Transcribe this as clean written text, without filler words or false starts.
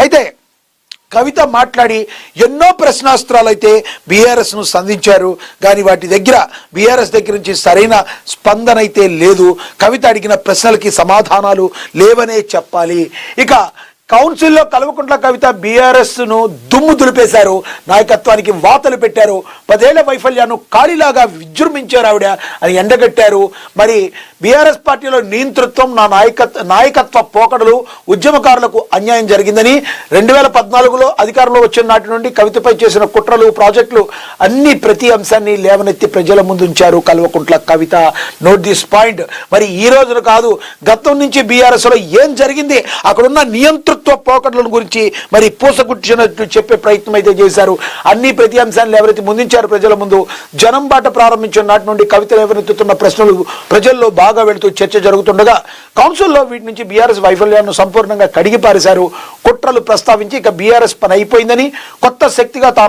అయితే కవిత మాట్లాడి ఎన్నో ప్రశ్నాస్త్రాలు అయితే బీఆర్ఎస్ను సంధించారు, కానీ వాటి దగ్గర బీఆర్ఎస్ దగ్గర నుంచి సరైన స్పందన అయితే లేదు. కవిత అడిగిన ప్రశ్నలకి సమాధానాలు లేవనే చెప్పాలి. ఇక కౌన్సిల్లో కల్వకుంట్ల కవిత బీఆర్ఎస్ను దుమ్ము దులిపేశారు, నాయకత్వానికి వాతలు పెట్టారు, 10 ఏళ్ల వైఫల్యాన్ని ఖాళీలాగా విజృంభించారు ఆవిడ అని ఎండగట్టారు. మరి బీఆర్ఎస్ పార్టీలో నియంతృత్వం, నా నాయకత్వ పోకడలు, ఉద్యమకారులకు అన్యాయం జరిగిందని 2014లో అధికారంలో వచ్చిన నాటి నుండి కవితపై చేసిన కుట్రలు, ప్రాజెక్టులు అన్ని ప్రతి అంశాన్ని లేవనెత్తి ప్రజల ముందు ఉంచారు Kalvakuntla Kavitha. Note this point. మరి ఈ రోజున కాదు, గతం నుంచి బీఆర్ఎస్లో ఏం జరిగింది, అక్కడున్న నియంతృత్వ పోకడల గురించి మరి పూసగుచ్చినట్టు చెప్పే ప్రయత్నం అయితే చేశారు. అన్ని ప్రతి అంశాన్ని లేవనెత్తి ముందుంచారు ప్రజల ముందు. జనం బాట ప్రారంభించిన నాటి నుండి కవిత లేవనెత్తుతున్న ప్రశ్నలు ప్రజల్లో బాగా వెళుతూ చర్చ జరుగుతుండగా కౌన్సిల్లో వీటి నుంచి బీఆర్ఎస్ వైఫల్యాన్ని సంపూర్ణంగా కడిగి పారేశారు. కుట్రలు ప్రస్తావించి ఇక బీఆర్ఎస్ పని అయిపోయిందని, కొత్త శక్తిగా తాను